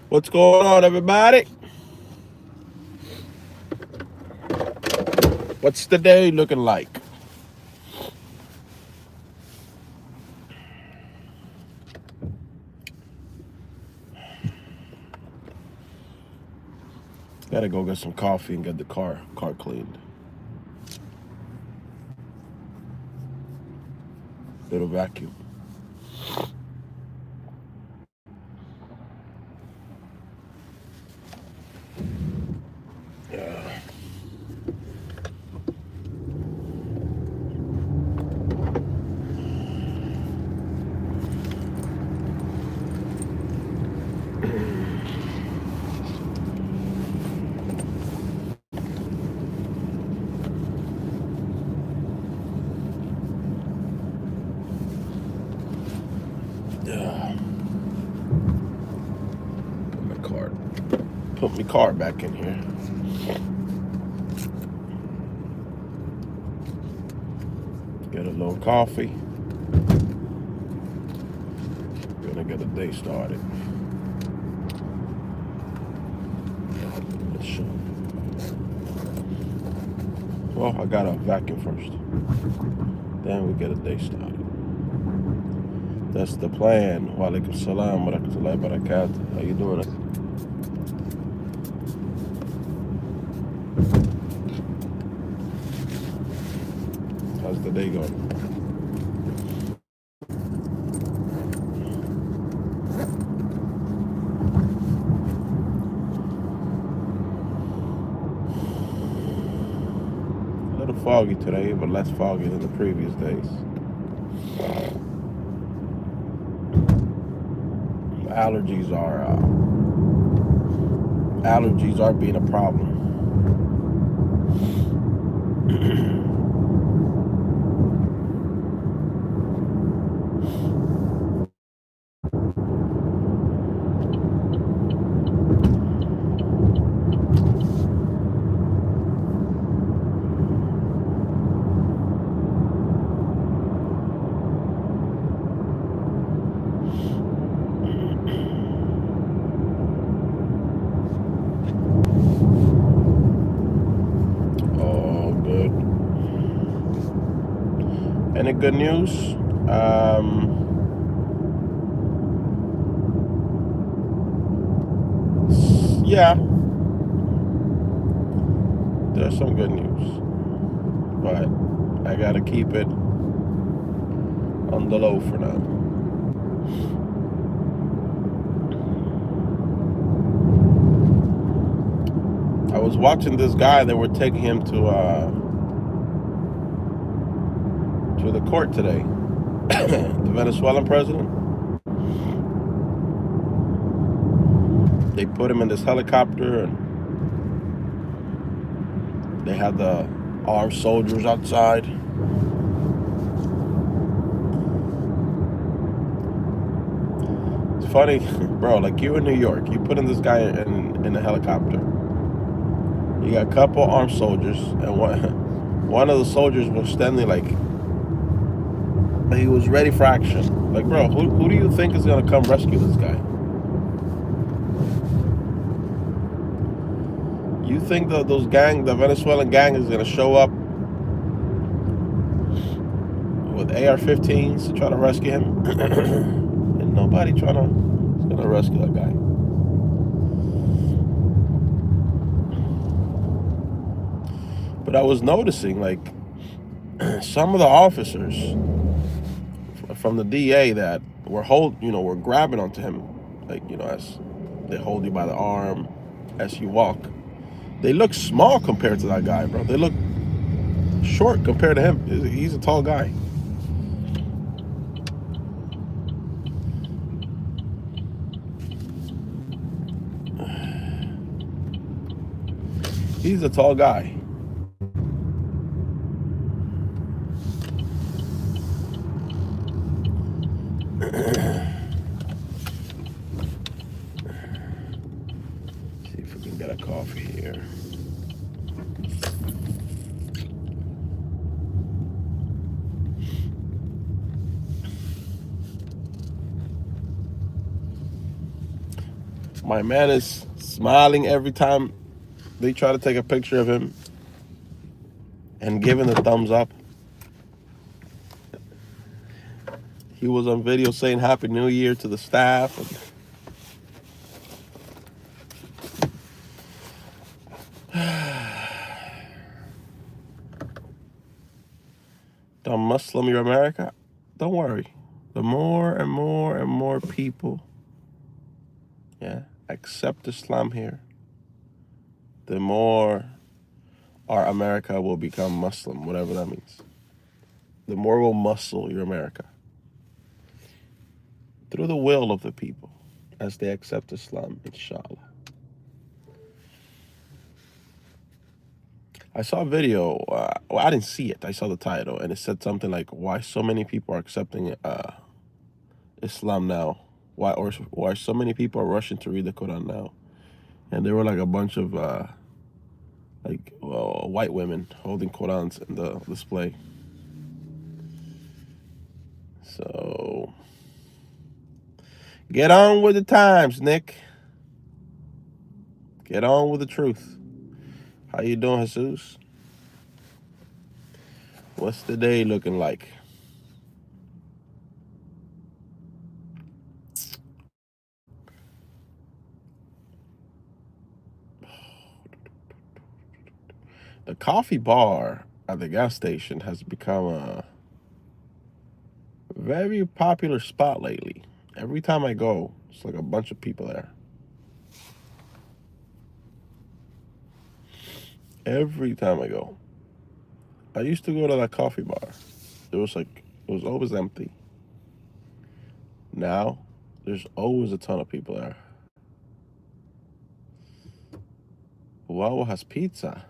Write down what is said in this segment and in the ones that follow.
What's going on, everybody? What's the day looking like? Gotta go get some coffee and get the car cleaned. Little vacuum. Yeah. Yeah. Put my car back in here. Get a little coffee. Gonna get a day started. Well, I gotta vacuum first. Then we get a day started. That's the plan. Wa alaikum salam wa rahmatullahi wa barakatuh. How you doing? How's the day going? A little foggy today, but less foggy than the previous days. Allergies are being a problem. Oh, good. Any good news? Yeah, there's some good news, but I gotta keep it on the low for now. I was watching this guy. They were taking him to the court today. The Venezuelan president. They put him in this helicopter, and they had the armed soldiers outside. It's funny, bro. Like, you in New York, you put in this guy in a helicopter. You got a couple armed soldiers, and one of the soldiers was standing like he was ready for action. Like, bro, who do you think is gonna come rescue this guy? You think the Venezuelan gang, is gonna show up with AR-15s to try to rescue him? And nobody is gonna rescue that guy. But I was noticing, like, some of the officers from the DA that were grabbing onto him, like, as they hold you by the arm as you walk. They look small compared to that guy, bro. They look short compared to him. He's a tall guy. He's a tall guy. See if we can get a coffee here. My man is smiling every time they try to take a picture of him and giving the thumbs up. He was on video saying Happy New Year to the staff. Don't Muslim your America? Don't worry. The more and more and more people, yeah, accept Islam here, the more our America will become Muslim, whatever that means. The more we'll muscle your America through the will of the people as they accept Islam, inshallah. I saw a video, well, I didn't see it. I saw the title, and it said something like, why so many people are accepting Islam now? Why so many people are rushing to read the Quran now? And there were like a bunch of white women holding Qurans in the display. So get on with the times, Nick. Get on with the truth. How you doing, Jesus? What's the day looking like? The coffee bar at the gas station has become a very popular spot lately. Every time I go, it's like a bunch of people there. Every time I go. I used to go to that coffee bar. It was always empty. Now, there's always a ton of people there. Wawa has pizza.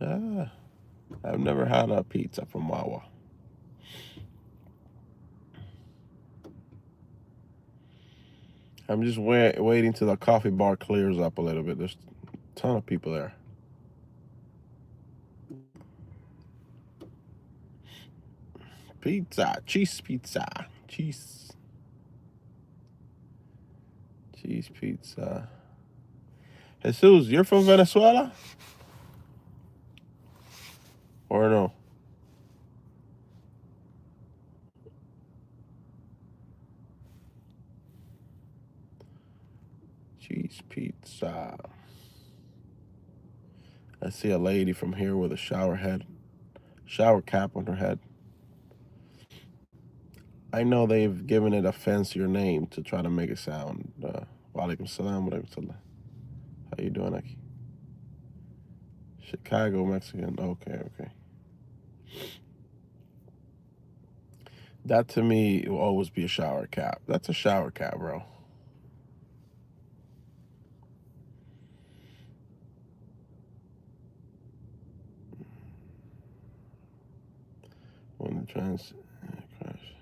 Yeah, I've never had a pizza from Wawa. I'm just waiting till the coffee bar clears up a little bit. There's a ton of people there. Pizza, cheese pizza, cheese pizza. Jesus, you're from Venezuela? Or no? Cheese pizza. I see a lady from here with a shower cap on her head. I know they've given it a fancier name to try to make it sound. Walaikum salam, walaikum salam. How you doing, Aki? Chicago, Mexican. Okay. That to me will always be a shower cap. That's a shower cap, bro. When the trans crash.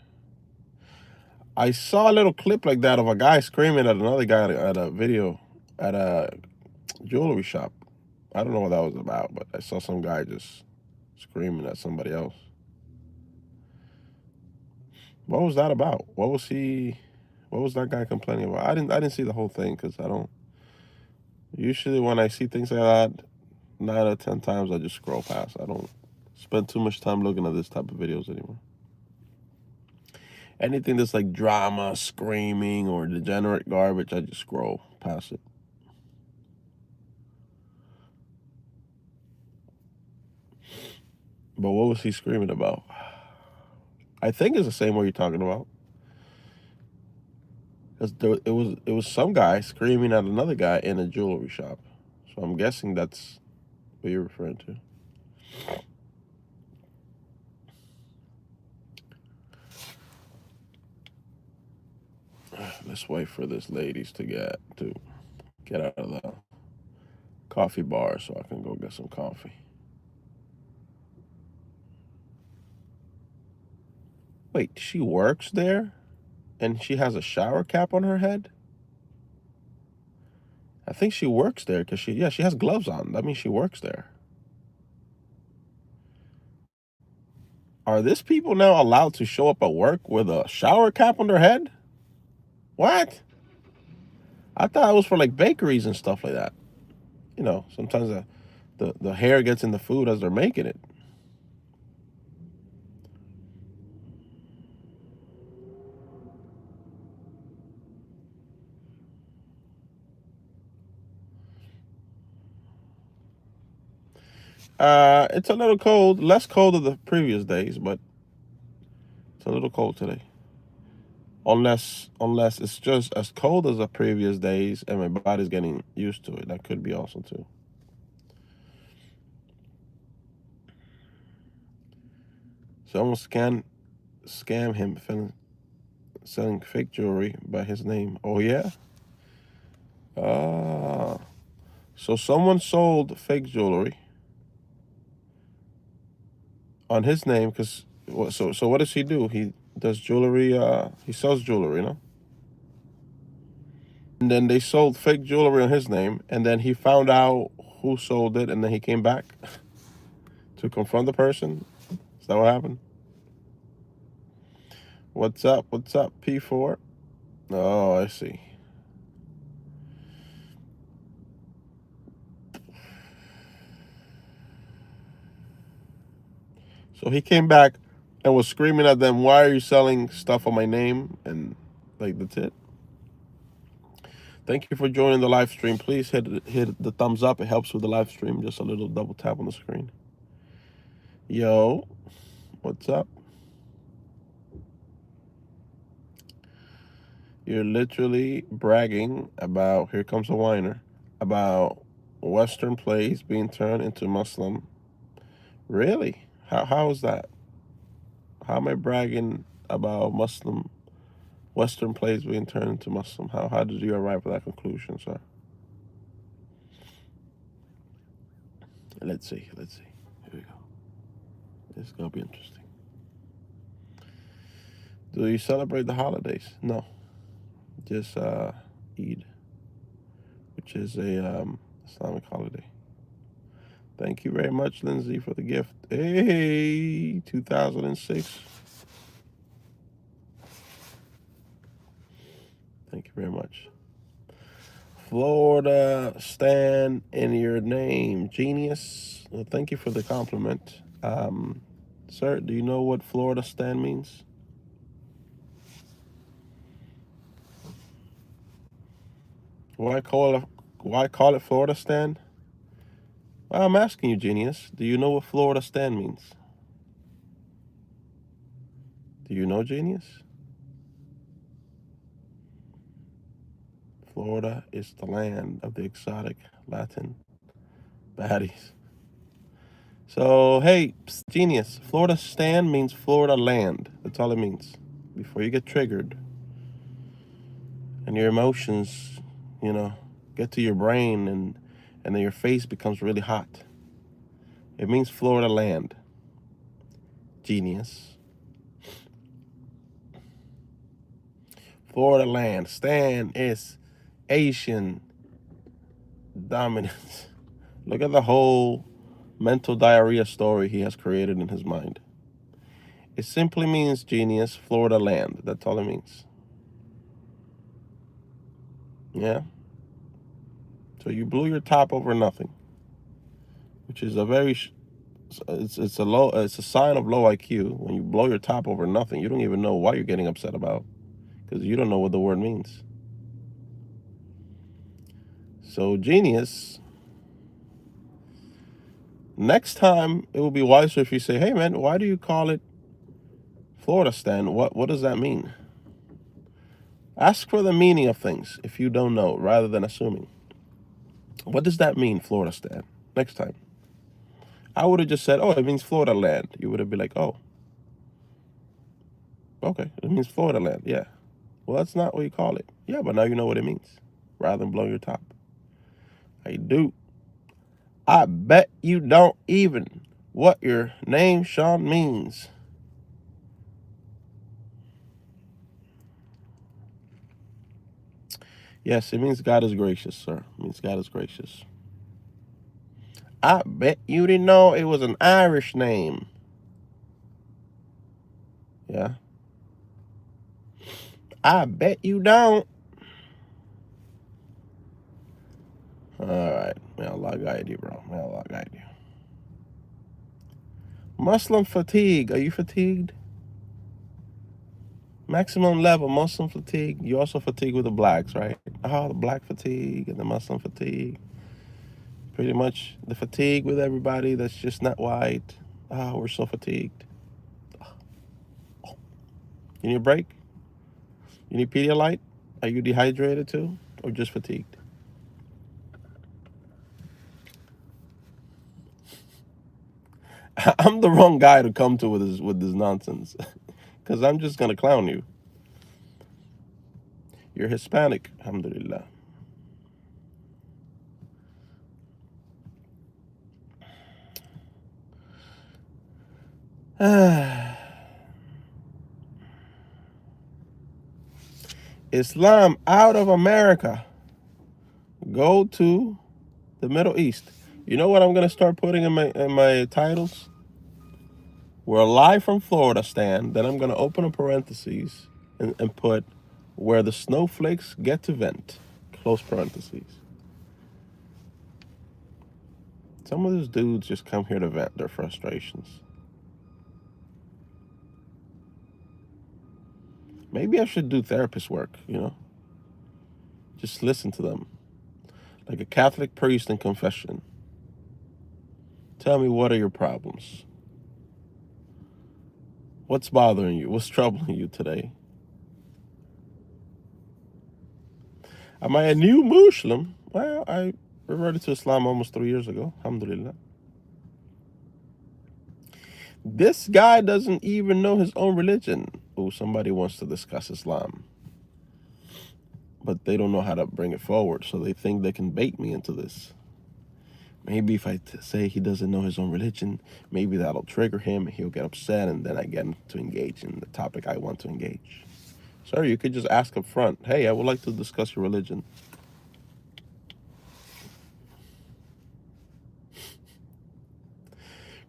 I saw a little clip like that of a guy screaming at another guy at a video at a jewelry shop. I don't know what that was about, but I saw some guy just screaming at somebody else. What was that about? What was that guy complaining about? I didn't see the whole thing because I don't. Usually when I see things like that, 9 out of 10 times I just scroll past. I don't spend too much time looking at this type of videos anymore. Anything that's like drama, screaming, or degenerate garbage, I just scroll past it. But what was he screaming about? I think it's the same one you're talking about. Because it was some guy screaming at another guy in a jewelry shop. So I'm guessing that's what you're referring to. Let's wait for this ladies to get out of the coffee bar so I can go get some coffee. Wait, she works there? And she has a shower cap on her head? I think she works there because she has gloves on. That means she works there. Are these people now allowed to show up at work with a shower cap on their head? What? I thought it was for like bakeries and stuff like that. You know, sometimes the hair gets in the food as they're making it. It's a little cold, less cold than the previous days, but it's a little cold today. Unless it's just as cold as the previous days and my body's getting used to it. That could be also too. Someone scam him selling fake jewelry by his name. Oh yeah? Ah. So someone sold fake jewelry on his name because so what does he do? He does jewelry, he sells jewelry, you know? And then they sold fake jewelry on his name, and then he found out who sold it, and then he came back to confront the person. Is that what happened? What's up? What's up, P4? Oh, I see. So he came back and was screaming at them, "Why are you selling stuff on my name?" And like that's it. Thank you for joining the live stream. Please hit the thumbs up. It helps with the live stream. Just a little double tap on the screen. Yo, what's up? You're literally bragging about, here comes a whiner, about Western plays being turned into Muslim. Really? How is that? How am I bragging about Western plays being turned into Muslim? How did you arrive at that conclusion, sir? Let's see. Here we go. This is gonna be interesting. Do you celebrate the holidays? No. Just Eid, which is a Islamic holiday. Thank you very much, Lindsay, for the gift. Hey, 2006. Thank you very much. Floridastan in your name. Genius. Well, thank you for the compliment. Sir, do you know what Floridastan means? Why call it Floridastan? Well, I'm asking you, genius. Do you know what Floridastan means? Do you know, genius? Florida is the land of the exotic Latin baddies. So, hey, genius, Floridastan means Florida land. That's all it means. Before you get triggered and your emotions, you know, get to your brain and then your face becomes really hot. It means Florida land. Genius. Florida land. Stan is Asian dominance. Look at the whole mental diarrhea story he has created in his mind. It simply means, genius, Florida land. That's all it means. Yeah. So you blew your top over nothing, which is a very it's a sign of low IQ. When you blow your top over nothing, you don't even know what you're getting upset about because you don't know what the word means. So genius. Next time it will be wiser if you say, "Hey man, why do you call it Floridastan? What does that mean?" Ask for the meaning of things if you don't know, rather than assuming. What does that mean, Floridastan? Next time. I would have just said, "Oh, it means Florida land." You would have been like, "Oh, okay, it means Florida land." Yeah. Well, that's not what you call it. Yeah, but now you know what it means, rather than blow your top. I do. I bet you don't even what your name, Sean, means. Yes, it means God is gracious, sir. It means God is gracious. I bet you didn't know it was an Irish name. Yeah. I bet you don't. All right. May Allah guide you, bro. May Allah guide you. Muslim fatigue. Are you fatigued? Maximum level Muslim fatigue. You also fatigue with the blacks, right? Oh, the black fatigue and the Muslim fatigue. Pretty much the fatigue with everybody that's just not white. Oh, we're so fatigued. You need a break? You need Pedialyte? Are you dehydrated too? Or just fatigued? I'm the wrong guy to come to with this nonsense. Because I'm just going to clown you. You're Hispanic, alhamdulillah. Islam out of America. Go to the Middle East. You know what I'm going to start putting in my titles? We're live from Floridastan. Then I'm going to open a parentheses and put where the snowflakes get to vent. Close parentheses. Some of those dudes just come here to vent their frustrations. Maybe I should do therapist work, you know? Just listen to them. Like a Catholic priest in confession. Tell me, what are your problems? What's bothering you? What's troubling you today? Am I a new Muslim? Well, I reverted to Islam almost 3 years ago, alhamdulillah. This guy doesn't even know his own religion. Oh, somebody wants to discuss Islam. But they don't know how to bring it forward, so they think they can bait me into this. Maybe if I say he doesn't know his own religion, maybe that'll trigger him and he'll get upset, and then I get him to engage in the topic I want to engage. Sir, you could just ask up front, hey, I would like to discuss your religion.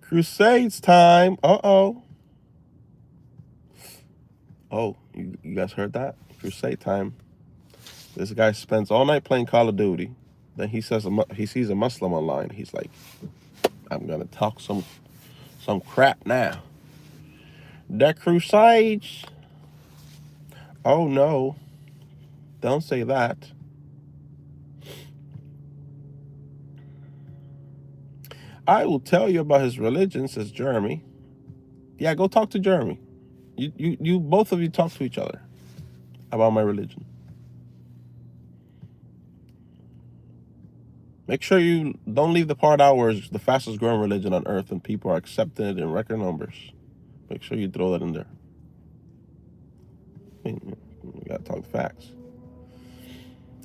Crusades time. Uh-oh. Oh, you guys heard that? Crusade time. This guy spends all night playing Call of Duty. Then he says he sees a Muslim online. He's like, I'm gonna talk some crap now. The Crusades. Oh no. Don't say that. I will tell you about his religion, says Jeremy. Yeah, go talk to Jeremy. You both of you talk to each other about my religion. Make sure you don't leave the part out where it's the fastest growing religion on earth and people are accepting it in record numbers. Make sure you throw that in there. I mean, you gotta talk facts.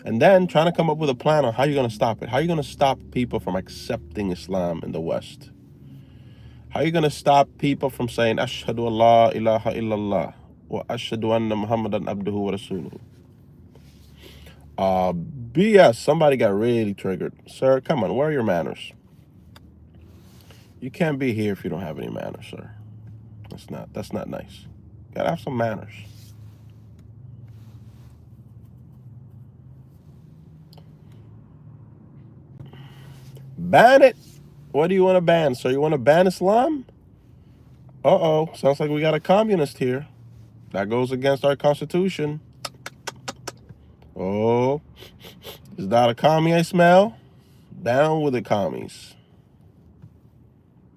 And then trying to come up with a plan on how you're gonna stop it. How are you gonna stop people from accepting Islam in the West? How are you gonna stop people from saying Ashhadu Allah ilaha illallah wa ashhadu anna Muhammadan abduhu wa rasuluhu? BS, somebody got really triggered. Sir, come on, where are your manners? You can't be here if you don't have any manners, sir. That's not nice. Gotta have some manners. Ban it. What do you want to ban, sir? You want to ban Islam? Uh-oh, sounds like we got a communist here. That goes against our constitution. Oh, is that a commie I smell? Down with the commies.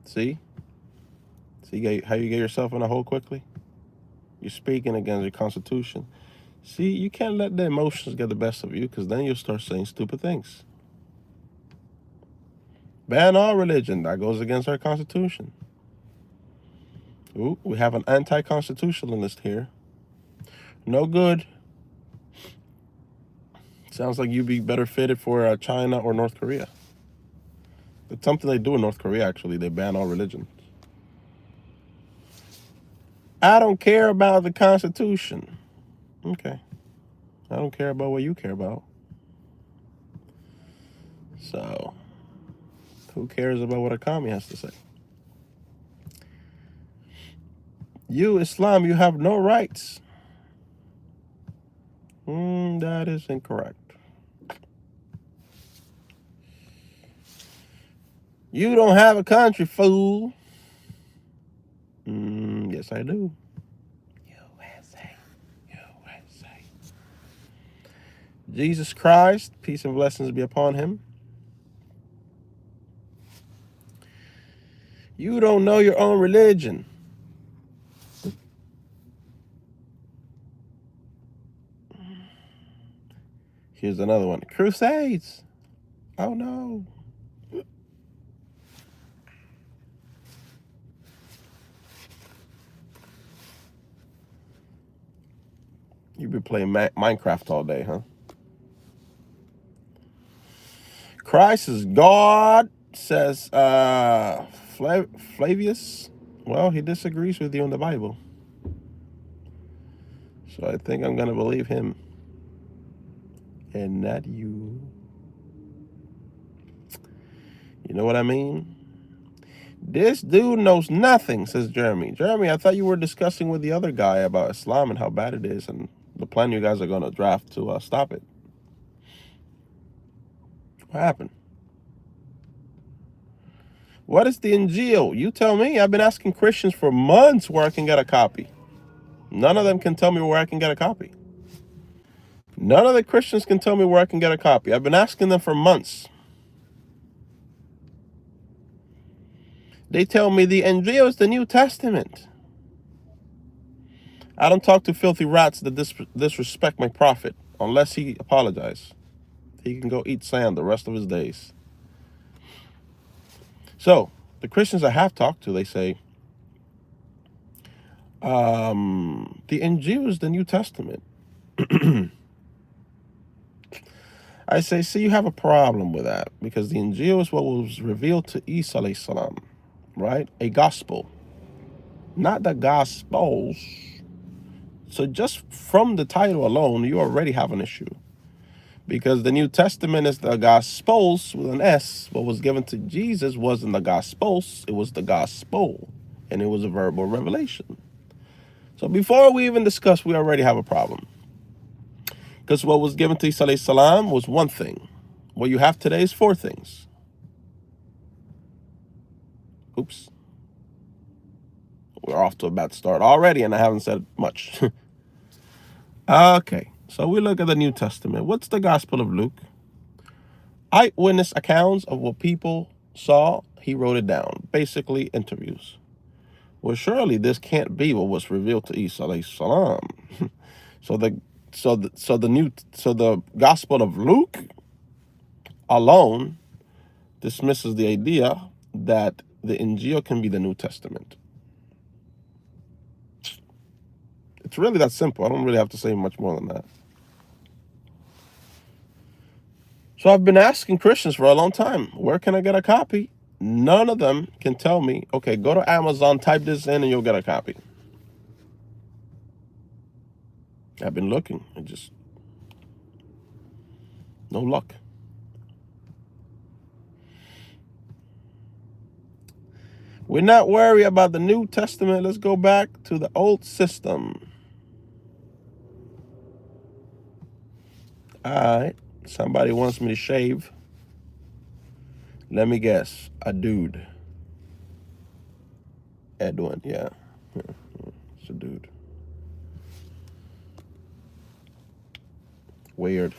See? See how you get yourself in a hole quickly? You're speaking against your constitution. See, you can't let the emotions get the best of you, because then you'll start saying stupid things. Ban all religion. That goes against our constitution. Ooh, we have an anti-constitutionalist here. No good. Sounds like you'd be better fitted for China or North Korea. It's something they do in North Korea, actually. They ban all religion. I don't care about the Constitution. Okay. I don't care about what you care about. So, who cares about what a commie has to say? You, Islam, you have no rights. That is incorrect. You don't have a country, fool. Yes, I do. USA. USA. Jesus Christ, peace and blessings be upon him. You don't know your own religion. Here's another one. Crusades. Oh, no. You've been playing Minecraft all day, huh? Christ is God, says Flavius. Well, he disagrees with you in the Bible. So I think I'm going to believe him and not you. You know what I mean? This dude knows nothing, says Jeremy. Jeremy, I thought you were discussing with the other guy about Islam and how bad it is and the plan you guys are going to draft to stop it. What happened? What is the Injil? You tell me. I've been asking Christians for months where I can get a copy. None of them can tell me where I can get a copy. None of the Christians can tell me where I can get a copy. I've been asking them for months. They tell me the Injil is the New Testament. I don't talk to filthy rats that disrespect my prophet unless he apologizes. He can go eat sand the rest of his days. So, the Christians I have talked to, they say, the Injil is the New Testament. I say, see, you have a problem with that because the Injil is what was revealed to Isa alayhi salam, right? A gospel, not the Gospels. So just from the title alone, you already have an issue because the New Testament is the Gospels with an S. What was given to Jesus wasn't the Gospels, it was the gospel, and it was a verbal revelation. So before we even discuss, we already have a problem. Because what was given to Isa alayhi salam was one thing. What you have today is four things. Oops. We're off to a bad start already, and I haven't said much. Okay, so we look at the New Testament. What's the Gospel of Luke? Eyewitness accounts of what people saw. He wrote it down. Basically, interviews. Well, surely this can't be what was revealed to Isa alayhi salam. So the Gospel of Luke alone dismisses the idea that the Injil can be the New Testament. It's really that simple. I don't really have to say much more than that. So I've been asking Christians for a long time, where can I get a copy? None of them can tell me, okay, go to Amazon, type this in, and you'll get a copy. I've been looking, and just no luck. We're not worried about the New Testament. Let's go back to the old system. All right. Somebody wants me to shave. Let me guess. A dude. Edwin, yeah. It's a dude. Weird.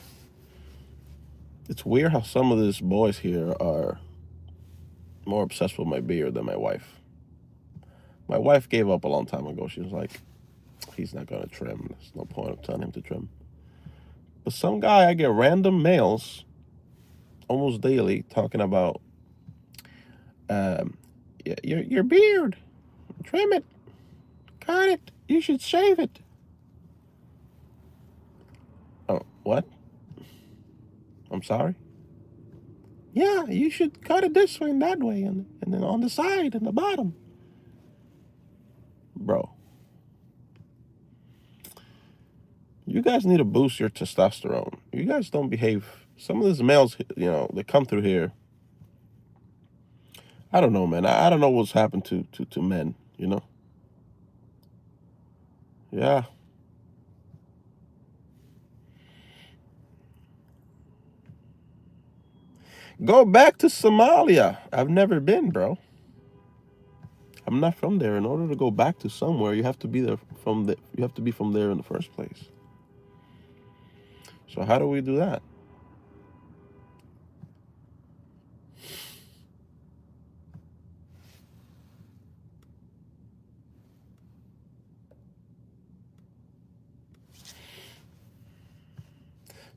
It's weird how some of these boys here are more obsessed with my beard than my wife. My wife gave up a long time ago. She was like, he's not going to trim. There's no point of telling him to trim. But some guy, I get random mails almost daily talking about your beard. Trim it. Cut it. You should shave it. Oh, what? I'm sorry? Yeah, you should cut it this way and that way, and then on the side and the bottom. Bro. You guys need to boost your testosterone. You guys don't behave. Some of these males, they come through here. I don't know, man. I don't know what's happened to men, Yeah. Go back to Somalia. I've never been, bro. I'm not from there. In order to go back to somewhere, you have to be there from the. You have to be from there in the first place. So how do we do that?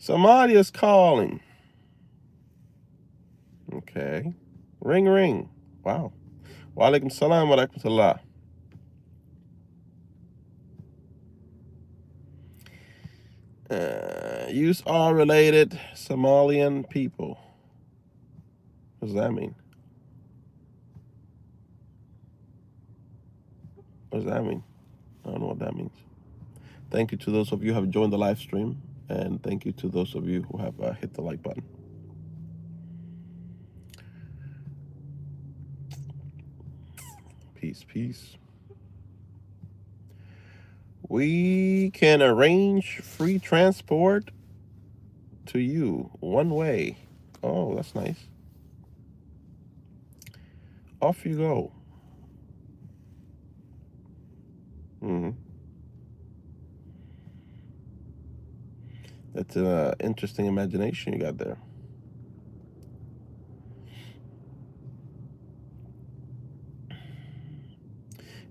Somalia's calling. Okay. Ring, ring. Wow. Wa alaikum salam wa rahmatullah. Use all related Somalian people. What does that mean? What does that mean? I don't know what that means. Thank you to those of you who have joined the live stream, and thank you to those of you who have hit the like button. Peace, peace. We can arrange free transport to you one way. Oh, that's nice. Off you go. Mm-hmm. That's an interesting imagination you got there.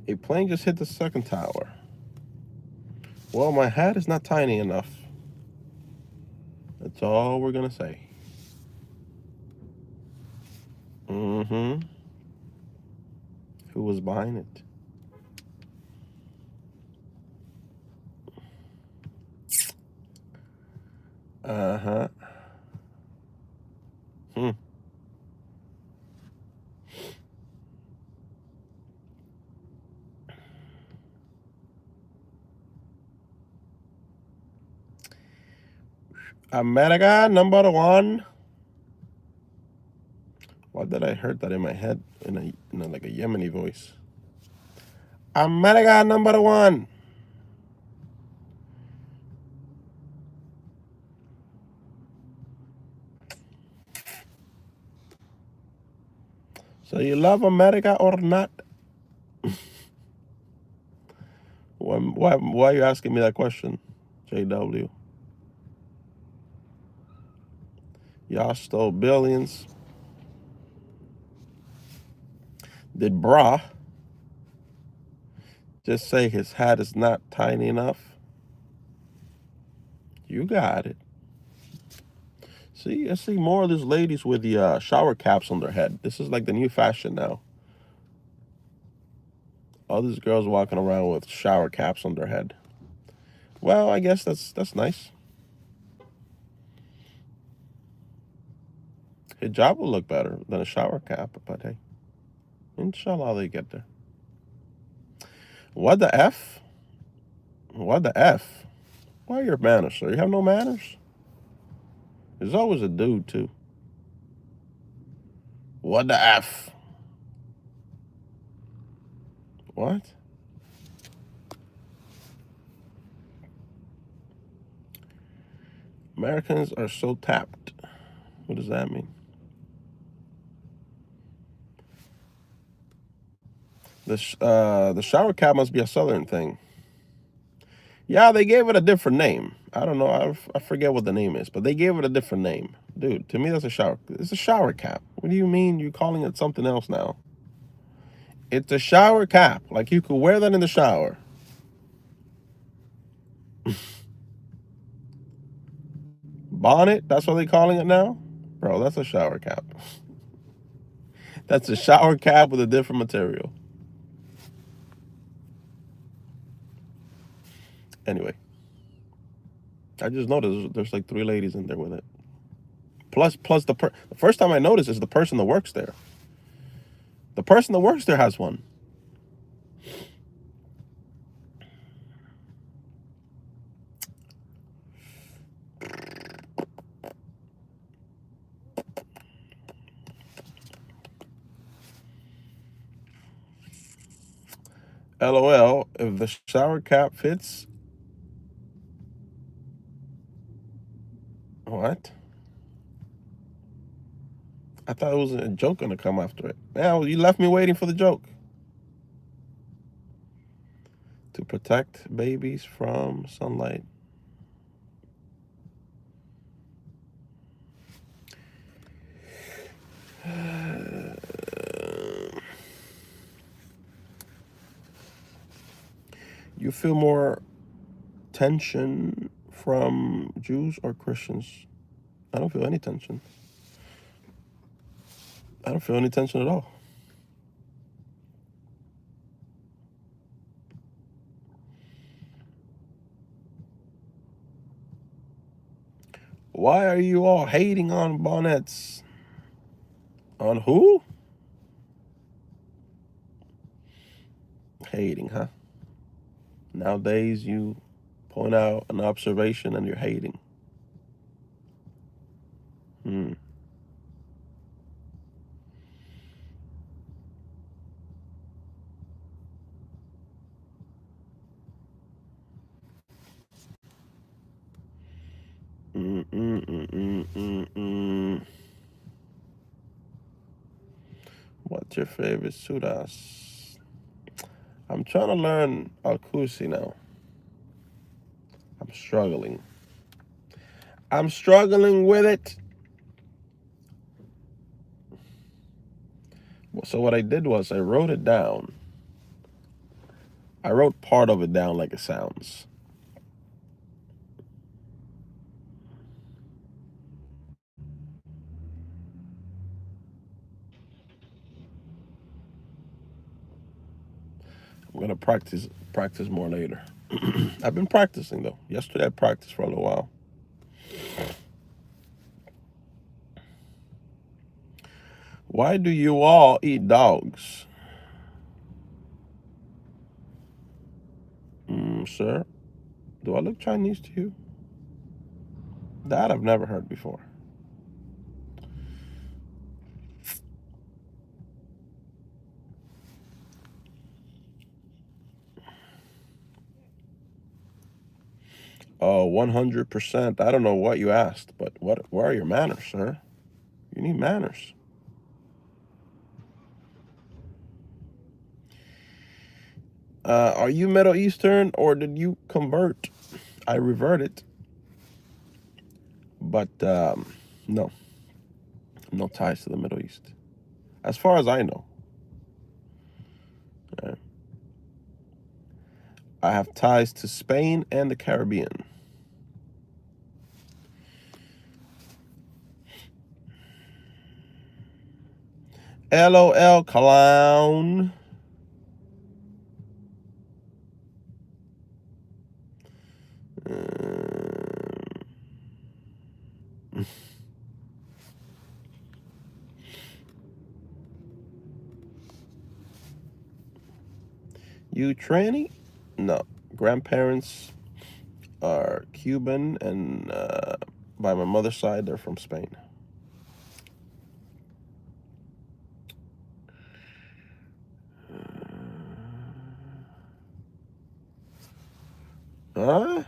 A plane just hit the second tower. Well, my hat is not tiny enough. That's all we're gonna say. Mm-hmm. Who was behind it? Uh-huh. Hmm. America #1. Why did I heard that in my head in a like a Yemeni voice? America #1. So you love America or not? Why are you asking me that question, JW? Y'all stole billions. Did Bra just say his hat is not tiny enough? You got it. See, I see more of these ladies with the shower caps on their head. This is like the new fashion now. All these girls walking around with shower caps on their head. Well, I guess that's nice. Hijab will look better than a shower cap, but hey, inshallah they get there. What the F? What the F? Why are your manners, sir? You have no manners? There's always a dude, too. What the F? What? Americans are so tapped. What does that mean? The shower cap must be a southern thing. Yeah, they gave it a different name. I don't know. I forget what the name is, but they gave it a different name. Dude, to me, that's a shower. It's a shower cap. What do you mean you're calling it something else now? It's a shower cap. Like you could wear that in the shower. Bonnet? That's what they're calling it now? Bro, that's a shower cap. That's a shower cap with a different material. Anyway, I just noticed there's like 3 ladies in there with it. Plus the first time I noticed is the person that works there. The person that works there has one. LOL, if the shower cap fits. What? I thought it was a joke gonna come after it. Yeah, well, you left me waiting for the joke. To protect babies from sunlight. You feel more tension from Jews or Christians? I don't feel any tension. I don't feel any tension at all. Why are you all hating on bonnets? On who? Hating, huh? Nowadays, you point out an observation and you're hating. Hmm. What's your favorite surahs? I'm trying to learn Al-Kursi now. I'm struggling. I'm struggling with it. So what I did was I wrote it down. I wrote part of it down like it sounds. I'm gonna practice more later. I've been practicing though. Yesterday I practiced for a little while. Why do you all eat dogs? Sir, do I look Chinese to you? That I've never heard before. Oh, 100%. I don't know what you asked, but where are your manners, sir? You need manners. Are you Middle Eastern or did you convert? I reverted, but no, no ties to the Middle East, as far as I know. I have ties to Spain and the Caribbean. LOL, clown. You tranny? No. Grandparents are Cuban, and by my mother's side, they're from Spain. Huh?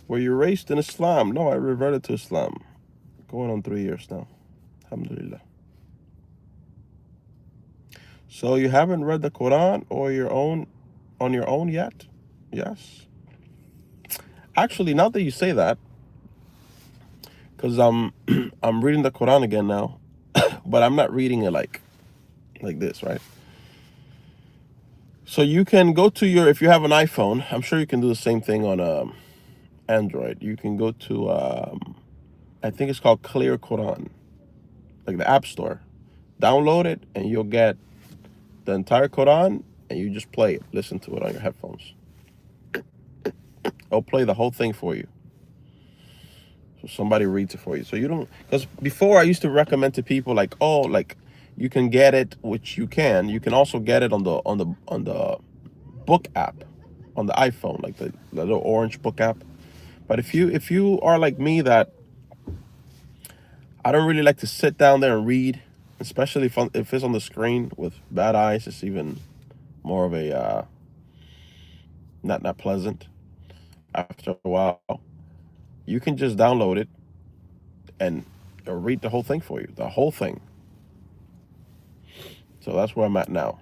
Were you raised in Islam? No, I reverted to Islam. Going on 3 years now. Alhamdulillah. So you haven't read the Quran or your own on your own yet? Yes. Actually, now that you say that, because I'm reading the Quran again now, but I'm not reading it like this, right? So you can go to your, if you have an iPhone, I'm sure you can do the same thing on Android. You can go to I think it's called Clear Quran, like the App Store. Download it and you'll get the entire Quran, and you just play it, listen to it on your headphones. It'll play the whole thing for you. So somebody reads it for you. So you don't, because before I used to recommend to people like, oh, like you can get it, which you can. You can also get it on the book app on the iPhone, like the little orange book app. But if you are like me that I don't really like to sit down there and read, especially if it's on the screen with bad eyes. It's even more of a not pleasant. After a while, you can just download it and it'll read the whole thing for you, the whole thing. So that's where I'm at now.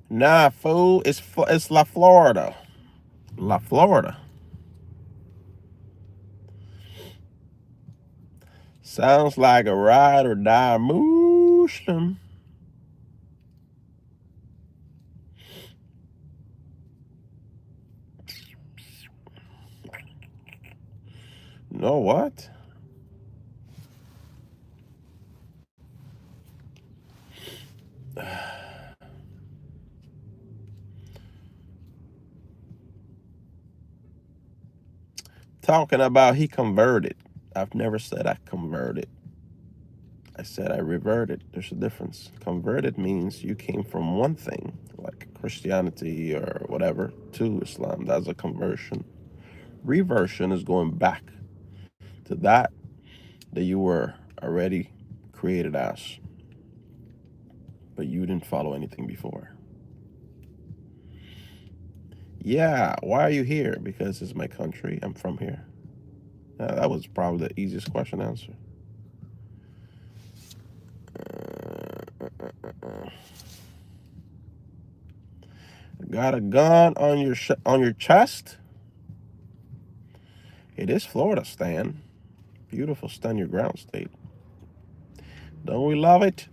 Nah, fool, it's La Florida. La Florida. Sounds like a ride or die Muslim. Know what? Talking about he converted. I've never said I converted. I said I reverted. There's a difference. Converted means you came from one thing, like Christianity or whatever, to Islam. That's a conversion. Reversion is going back to that you were already created as, but you didn't follow anything before. Yeah, why are you here? Because it's my country. I'm from here. That was probably the easiest question to answer. Got a gun on your chest? It is Floridastan. Beautiful, stand your ground state. Don't we love it?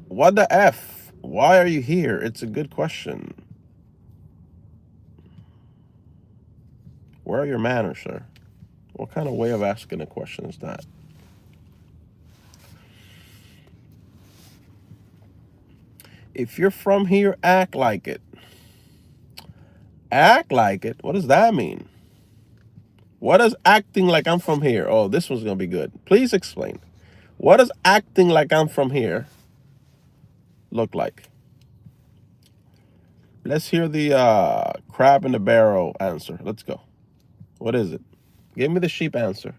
What the F? Why are you here? It's a good question. Where are your manners, sir? What kind of way of asking a question is that? If you're from here, act like it. Act like it? What does that mean? What does acting like I'm from here? Oh, this one's going to be good. Please explain. What does acting like I'm from here look like? Let's hear the crab in the barrel answer. Let's go. What is it? Give me the sheep answer.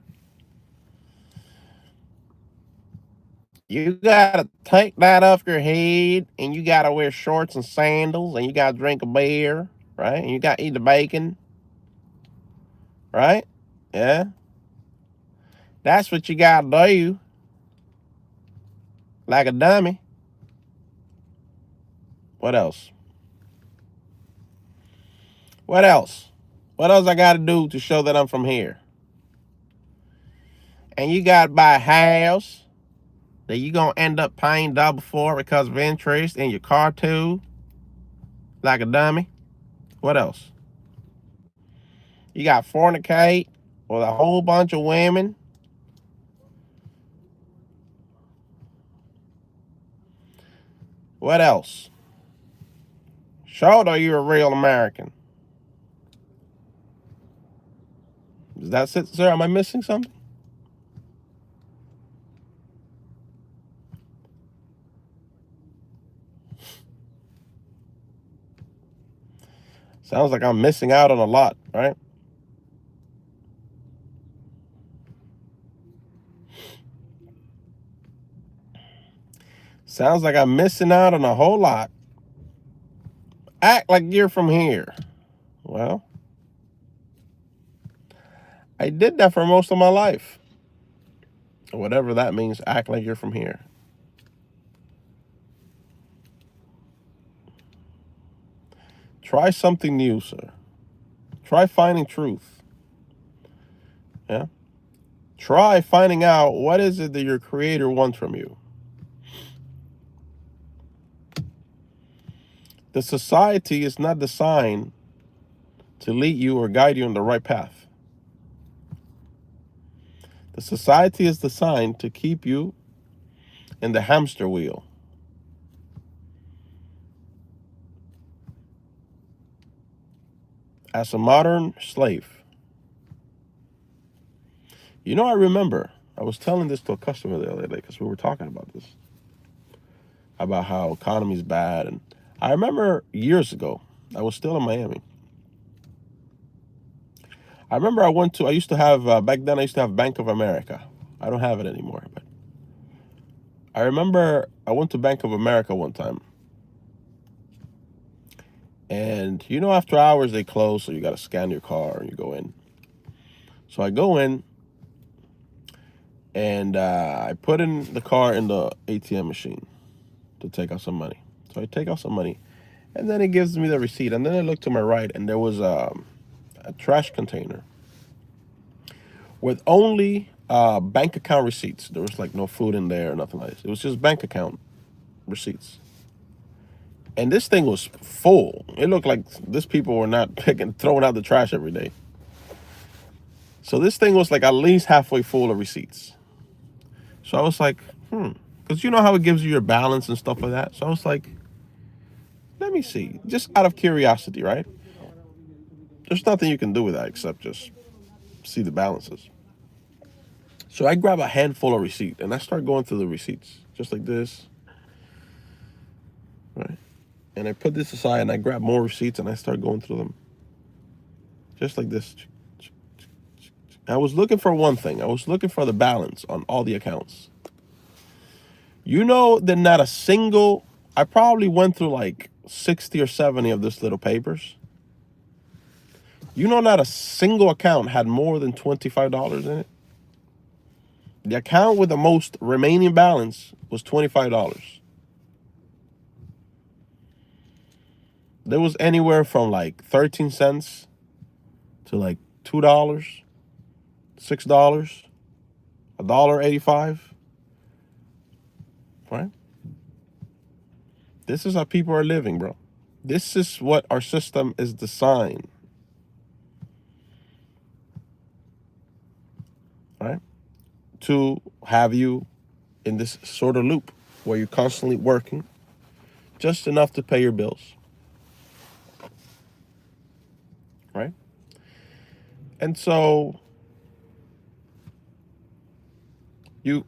You gotta take that off your head, and you gotta wear shorts and sandals, and you gotta drink a beer, right? And you gotta eat the bacon, right? Yeah. That's what you gotta do. Like a dummy. What else? What else? What else I gotta do to show that I'm from here? And you gotta buy a house that you gonna end up paying double for because of interest, in your car too. Like a dummy. What else? You got fornicate with a whole bunch of women. What else? Show that you're a real American. Is that it, sir? Am I missing something? Sounds like I'm missing out on a lot, right? Sounds like I'm missing out on a whole lot. Act like you're from here. Well, I did that for most of my life. Whatever that means, act like you're from here. Try something new, sir. Try finding truth. Yeah? Try finding out what is it that your creator wants from you. The society is not designed to lead you or guide you on the right path. The society is designed to keep you in the hamster wheel. As a modern slave. You know, I remember, I was telling this to a customer the other day because we were talking about this, about how economy's bad. And I remember years ago, I was still in Miami. I remember I used to have, back then I used to have Bank of America. I don't have it anymore, but I remember I went to Bank of America one time. And you know, after hours they close, so you got to scan your car and you go in. So I go in and I put in the car in the ATM machine to take out some money. So I take out some money, and then it gives me the receipt. And then I look to my right, and there was a trash container with only bank account receipts. There was like no food in there or nothing like this. It was just bank account receipts. And this thing was full. It looked like these people were not throwing out the trash every day. So this thing was like at least halfway full of receipts. So I was like, because you know how it gives you your balance and stuff like that. So I was like, let me see, just out of curiosity, right? There's nothing you can do with that except just see the balances. So I grab a handful of receipts and I start going through the receipts just like this, right? And I put this aside and I grab more receipts and I start going through them just like this. I was looking for one thing. I was looking for the balance on all the accounts. You know that not a single, I probably went through like 60 or 70 of this little papers. You know, not a single account had more than $25 in it. The account with the most remaining balance was $25. There was anywhere from like 13 cents to like $2, $6, $1.85. Right? This is how people are living, bro. This is what our system is designed. Right? To have you in this sort of loop where you're constantly working just enough to pay your bills. Right? And so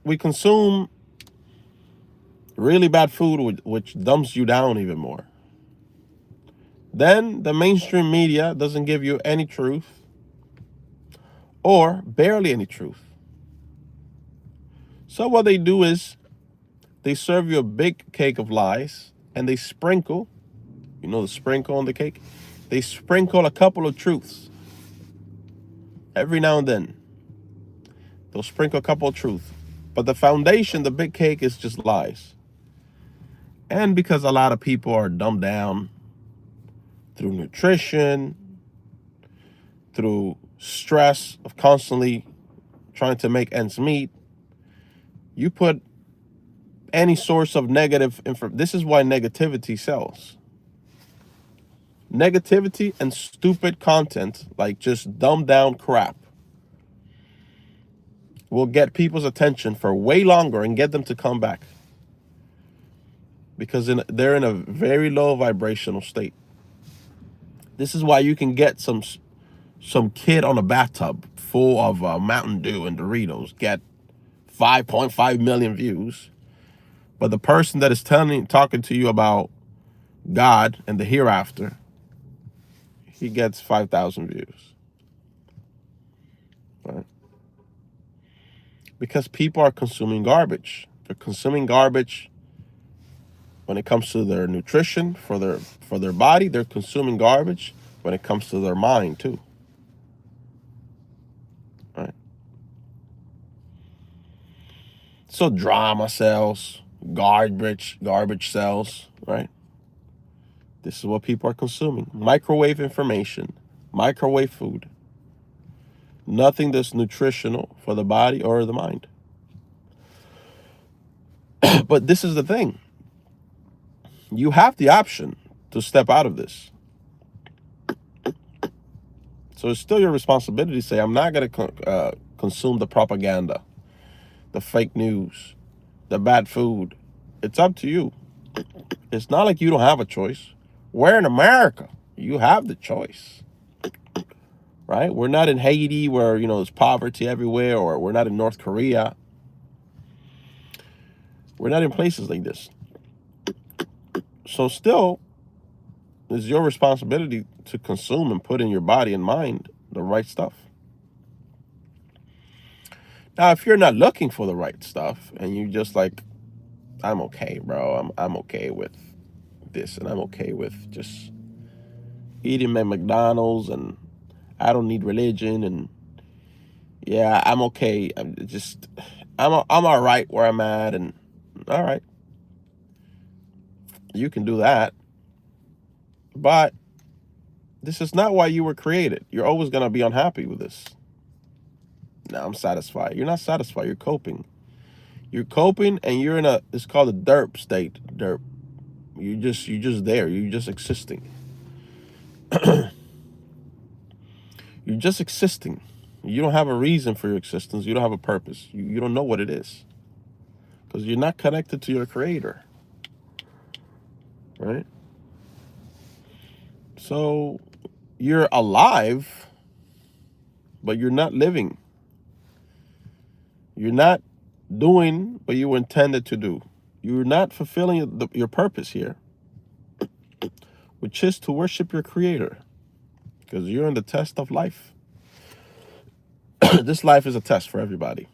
we consume really bad food, which dumps you down even more. Then the mainstream media doesn't give you any truth or barely any truth. So what they do is they serve you a big cake of lies and they sprinkle, you know, the sprinkle on the cake, they sprinkle a couple of truths every now and then. They'll sprinkle a couple of truths, but the foundation, the big cake, is just lies. And because a lot of people are dumbed down through nutrition, through stress of constantly trying to make ends meet, you put any source of negative information. This is why negativity sells. Negativity and stupid content, like just dumbed down crap, will get people's attention for way longer and get them to come back. Because they're in a very low vibrational state. This is why you can get some kid on a bathtub full of Mountain Dew and Doritos get 5.5 million views, but the person that is talking to you about God and the hereafter, he gets 5,000 views. Right? Because people are consuming garbage. They're consuming garbage when it comes to their nutrition for their body. They're consuming garbage when it comes to their mind too. Right? So drama sells, garbage sells, right? This is what people are consuming. Microwave information, microwave food. Nothing that's nutritional for the body or the mind. But this is the thing. You have the option to step out of this. So it's still your responsibility to say, I'm not going to consume the propaganda, the fake news, the bad food. It's up to you. It's not like you don't have a choice. We're in America. You have the choice. Right? We're not in Haiti where, you know, there's poverty everywhere, or we're not in North Korea. We're not in places like this. So still, It's your responsibility to consume and put in your body and mind the right stuff. Now, if you're not looking for the right stuff and you just like, I'm okay, bro. I'm okay with this, and I'm okay with just eating my McDonald's, and I don't need religion, and yeah, I'm okay. I'm all right where I'm at, and all right, you can do that. But this is not why you were created. You're always gonna be unhappy with this. Now I'm satisfied. You're not satisfied. You're coping. You're coping, and you're in a. It's called a derp state. Derp. You're just there. You're just existing. You're just existing. You don't have a reason for your existence. You don't have a purpose. You don't know what it is because you're not connected to your creator, right? So you're alive, but you're not living. You're not doing what you were intended to do. You're not fulfilling your purpose here, which is to worship your creator, because you're in the test of life. This life is a test for everybody.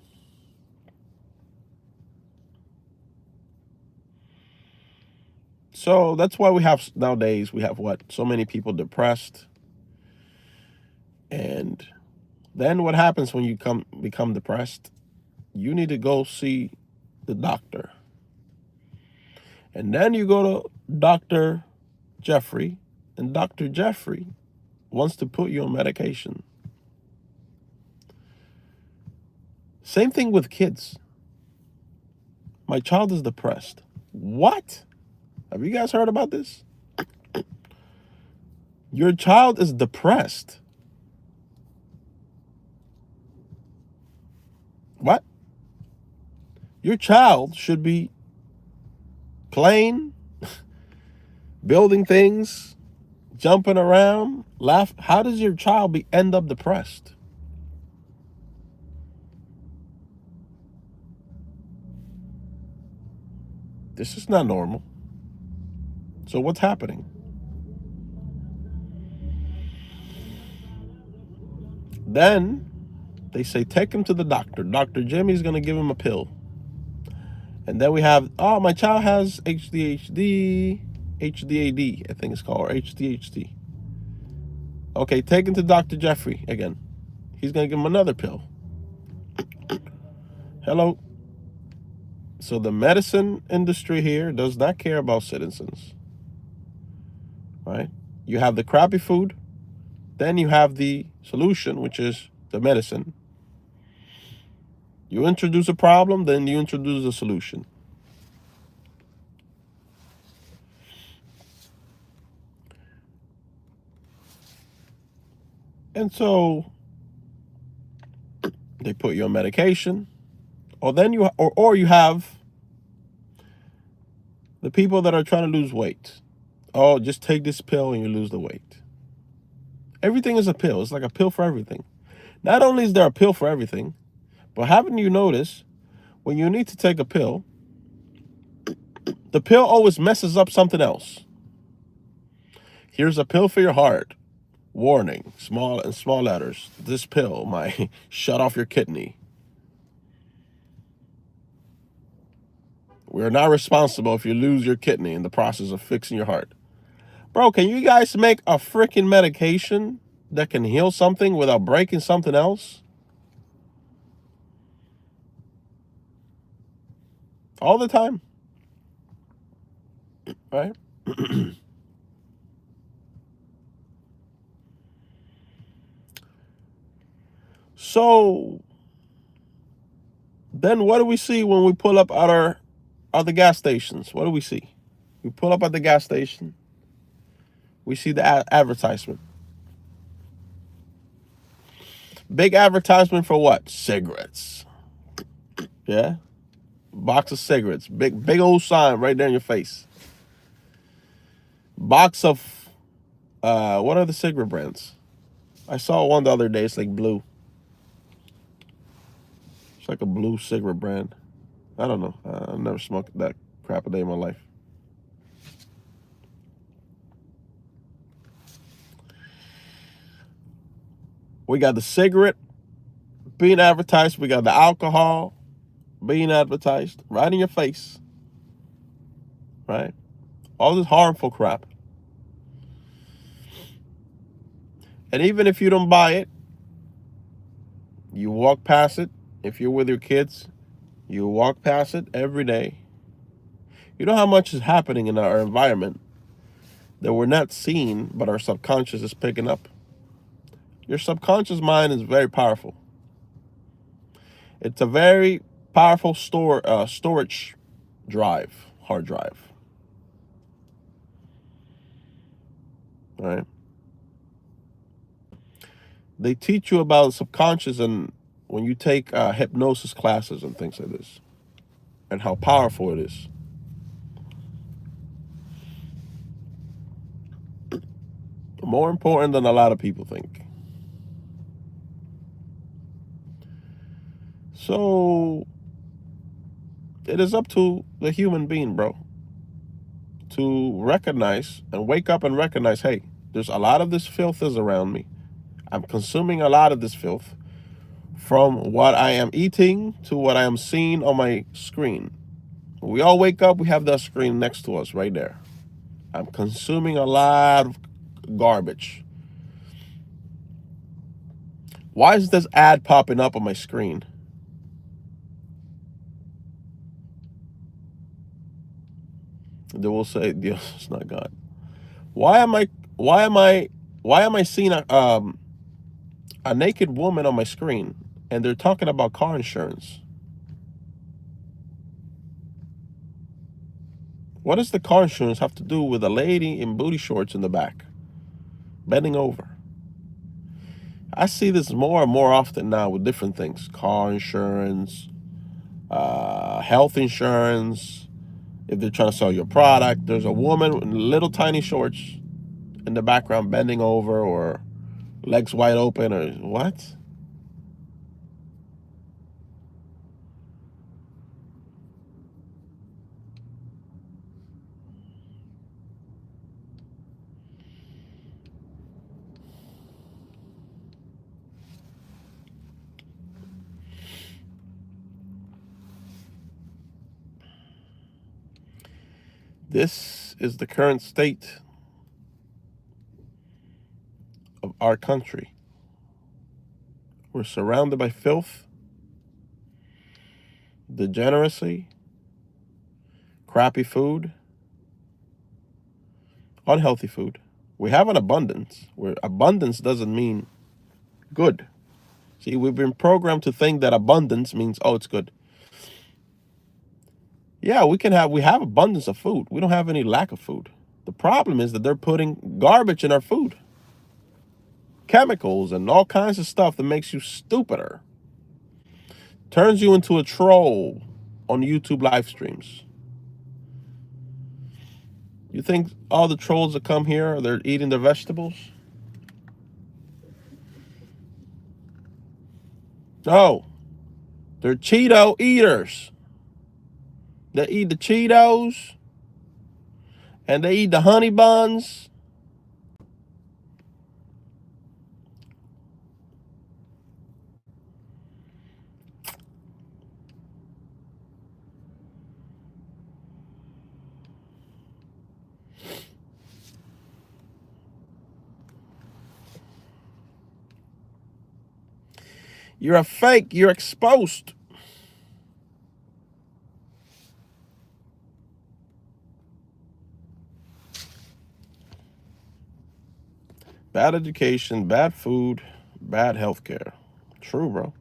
So that's why we have nowadays, we have what? So many people depressed. And then what happens when you become depressed? You need to go see the doctor. And then you go to Dr. Jeffrey, and Dr. Jeffrey wants to put you on medication. Same thing with kids. My child is depressed. What? Have you guys heard about this? Your child is depressed. What? Your child should be playing, building things, jumping around, laugh. How does your child end up depressed? This is not normal. So what's happening? Then they say, take him to the doctor. Dr. Jimmy's going to give him a pill. And then we have, oh, my child has HDHD, HDAD, I think it's called, or HDHD. Okay, take him to Dr. Jeffrey again. He's going to give him another pill. Hello? So the medicine industry here does not care about citizens, right? You have the crappy food, then you have the solution, which is the medicine. You introduce a problem, then you introduce a solution. And so they put you on medication, or then you have the people that are trying to lose weight. Oh, just take this pill and you lose the weight. Everything is a pill. It's like a pill for everything. Not only is there a pill for everything, but haven't you noticed when you need to take a pill, the pill always messes up something else. Here's a pill for your heart. Warning, small letters. This pill might shut off your kidney. We're not responsible if you lose your kidney in the process of fixing your heart. Bro, can you guys make a freaking medication that can heal something without breaking something else? All the time. Right? So then what do we see when we pull up at the gas stations? What do we see? We pull up at the gas station. We see the advertisement. Big advertisement for what? Cigarettes. Yeah? Box of cigarettes. Big old sign right there in your face. Box of, what are the cigarette brands? I saw one the other day. It's like blue. It's like a blue cigarette brand. I don't know. I've never smoked that crap a day in my life. We got the cigarette being advertised. We got the alcohol being advertised right in your face, right? All this harmful crap. And even if you don't buy it, you walk past it. If you're with your kids, you walk past it every day. You know how much is happening in our environment that we're not seeing, but our subconscious is picking up. Your subconscious mind is very powerful. It's a very powerful storage drive, hard drive. All right. They teach you about subconscious and when you take hypnosis classes and things like this, and how powerful it is. More important than a lot of people think. So it is up to the human being, bro, to recognize and wake up and recognize, hey, there's a lot of this filth is around me. I'm consuming a lot of this filth from what I am eating to what I am seeing on my screen. When we all wake up, we have that screen next to us right there. I'm consuming a lot of garbage. Why is this ad popping up on my screen? They will say, Dios is not God. Why am I seeing a naked woman on my screen and they're talking about car insurance? What does the car insurance have to do with a lady in booty shorts in the back, bending over? I see this more and more often now with different things. Car insurance, health insurance. If they're trying to sell you a product, there's a woman in little tiny shorts in the background bending over or legs wide open or what? This is the current state of our country. We're surrounded by filth, degeneracy, crappy food, unhealthy food. We have an abundance, where abundance doesn't mean good. See, we've been programmed to think that abundance means, oh, it's good. Yeah, we have abundance of food. We don't have any lack of food. The problem is that they're putting garbage in our food. Chemicals and all kinds of stuff that makes you stupider. Turns you into a troll on YouTube live streams. You think all the trolls that come here, they're eating their vegetables? No. They're Cheeto eaters. They eat the Cheetos and they eat the honey buns. You're a fake. You're exposed. Bad education, bad food, bad healthcare. True, bro.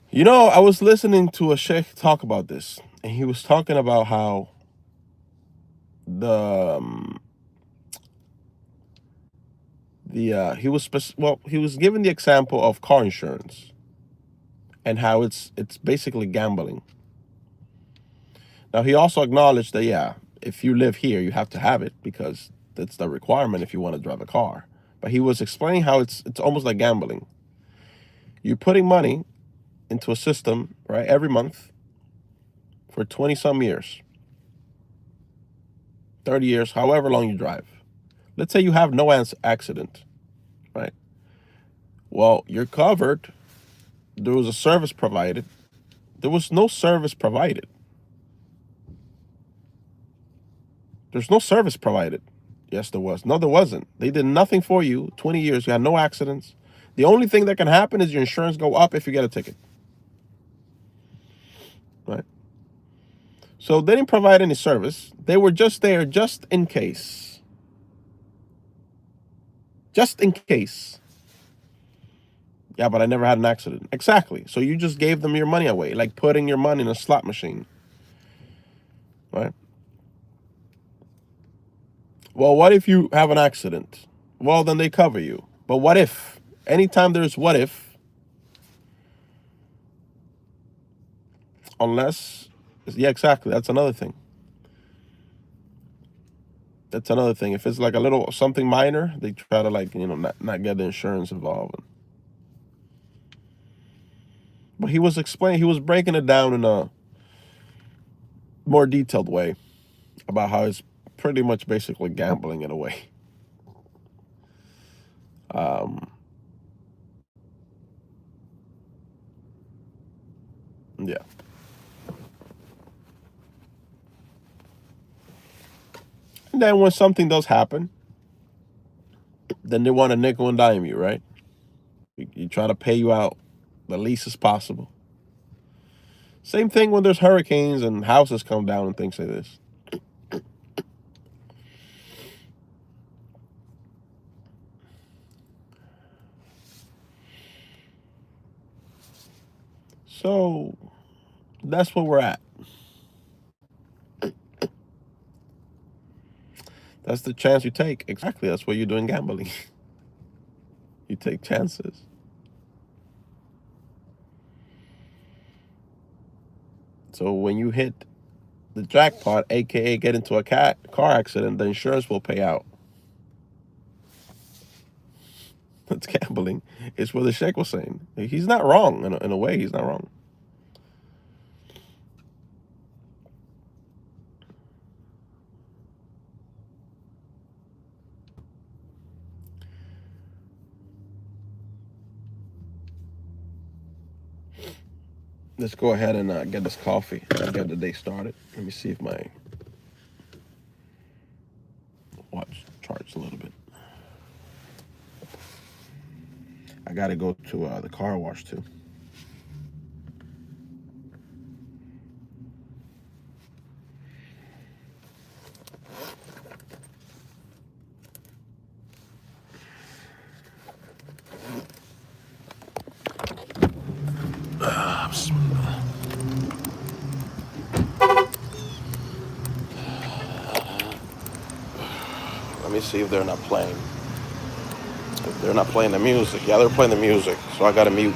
You know, I was listening to a sheikh talk about this, and he was talking about how he was giving the example of car insurance and how it's basically gambling. Now he also acknowledged that yeah, if you live here, you have to have it because that's the requirement if you want to drive a car. But he was explaining how it's almost like gambling. You're putting money into a system, right, every month for 20 some years, 30 years, however long you drive. Let's say you have no accident, right? Well, you're covered. There was a service provided. There was no service provided. There's no service provided. Yes, there was. No, there wasn't. They did nothing for you. 20 years, you had no accidents. The only thing that can happen is your insurance go up if you get a ticket, right? So they didn't provide any service. They were just there just in case. Just in case. Yeah, but I never had an accident. Exactly. So you just gave them your money away, like putting your money in a slot machine, right? Well, what if you have an accident? Well, then they cover you. But what if? Anytime there's what if, unless, yeah, exactly. That's another thing. That's another thing. If it's like a little something minor, they try to like, not get the insurance involved. But he was explaining, he was breaking it down in a more detailed way about how it's pretty much basically gambling in a way. Um, yeah. And then when something does happen, then they want to nickel and dime you, right? You try to pay you out the least as possible. Same thing when there's hurricanes and houses come down and things like this. So that's where we're at. That's the chance you take. Exactly. That's what you do in gambling. You take chances. So when you hit the jackpot, aka get into a car accident, the insurance will pay out. That's gambling. It's what the Sheikh was saying. He's not wrong in a way. He's not wrong. Let's go ahead and get this coffee and get the day started. Let me see if my watch charged a little bit. I got to go to the car wash too. Let me see if they're not playing. If they're not playing the music. Yeah, they're playing the music. So I got to mute.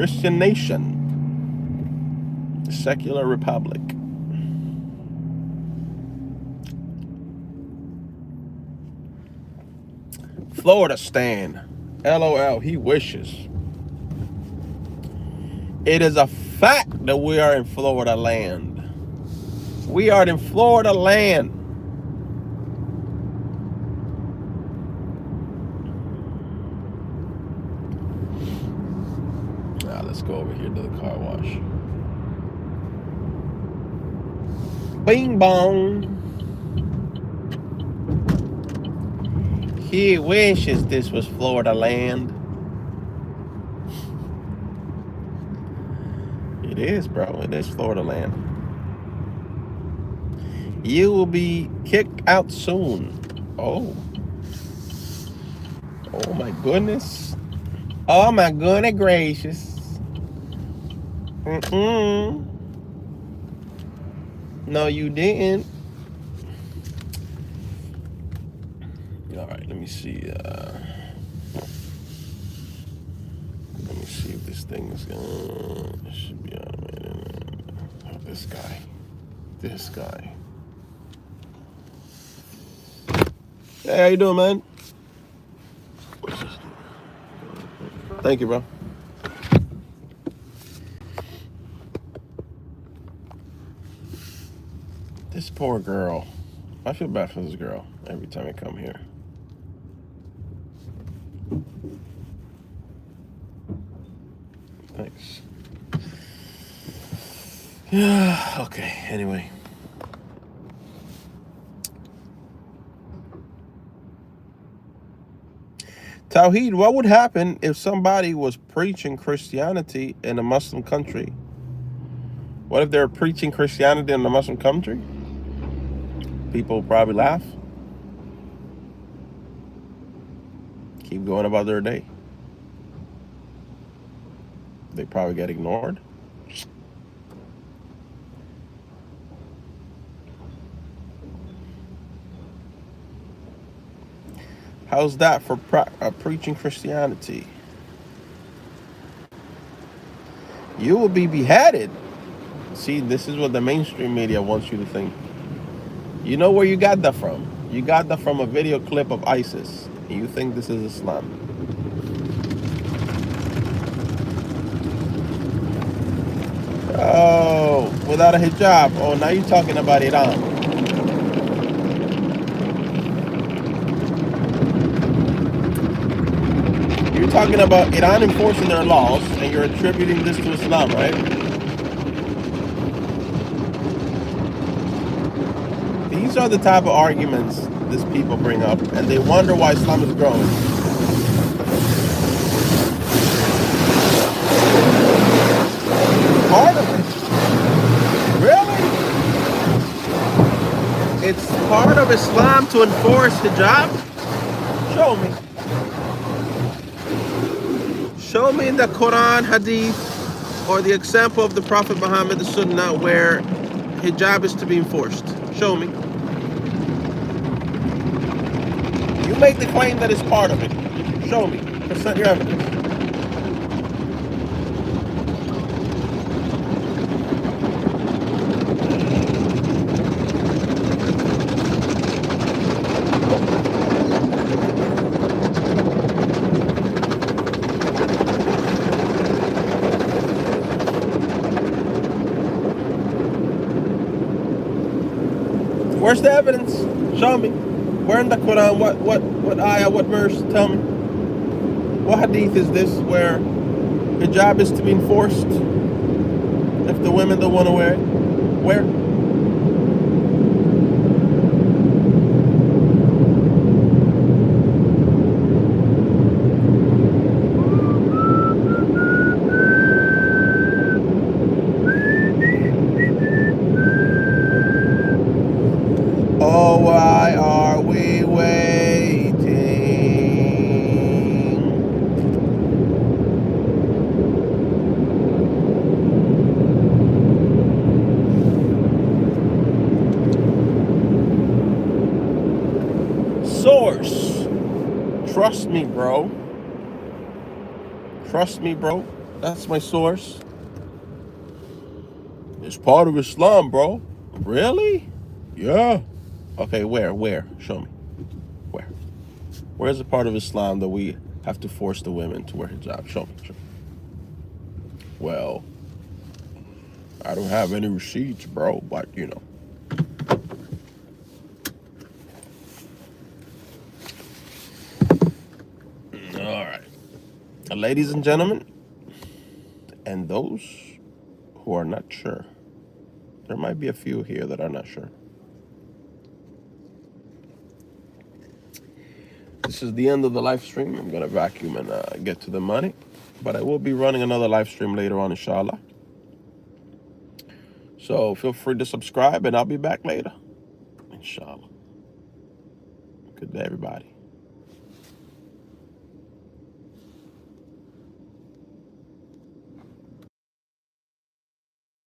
Christian nation, secular republic. Floridastan. LOL, he wishes. It is a fact that we are in Florida land. We are in Florida land. Now let's go over here to the car wash. Bing bong. He wishes this was Florida land. It is, bro. It is Florida land. You will be kicked out soon. Oh. Oh my goodness. Oh my goodness gracious. No, you didn't. All right, let me see. Let me see if this thing is gonna. It should be automated. Oh, this guy. This guy. Hey, how you doing, man? Thank you, bro. This poor girl. I feel bad for this girl every time I come here. Thanks. Yeah, okay, anyway. Tawheed, what would happen if somebody was preaching Christianity in a Muslim country? What if they're preaching Christianity in a Muslim country? People probably laugh. Keep going about their day. They probably get ignored. How's that for preaching Christianity? You will be beheaded. See, this is what the mainstream media wants you to think. You know where you got that from? You got that from a video clip of ISIS. And you think this is Islam. Oh, without a hijab. Oh, now you're talking about Iran. You're talking about Iran enforcing their laws, and you're attributing this to Islam, right? These are the type of arguments these people bring up, and they wonder why Islam is growing. Part of it? Really? It's part of Islam to enforce hijab? Show me. Show me in the Quran, Hadith, or the example of the Prophet Muhammad, the Sunnah, where hijab is to be enforced. Show me. You make the claim that it's part of it. Show me. Present your evidence. Where's the evidence? Show me. Where in the Quran? What ayah? What verse? Tell me. What hadith is this where hijab is to be enforced if the women don't want to wear it? Where? Oh, why are we waiting? Source. Trust me, bro. Trust me, bro. That's my source. It's part of Islam, bro. Really? Yeah. Okay, where? Show me. Where? Where's the part of Islam that we have to force the women to wear hijab? Show me. Well, I don't have any receipts, bro, but you know. All right. Ladies and gentlemen, and those who are not sure, there might be a few here that are not sure. This is the end of the live stream. I'm going to vacuum and get to the money. But I will be running another live stream later on, inshallah. So feel free to subscribe, and I'll be back later, inshallah. Good day, everybody.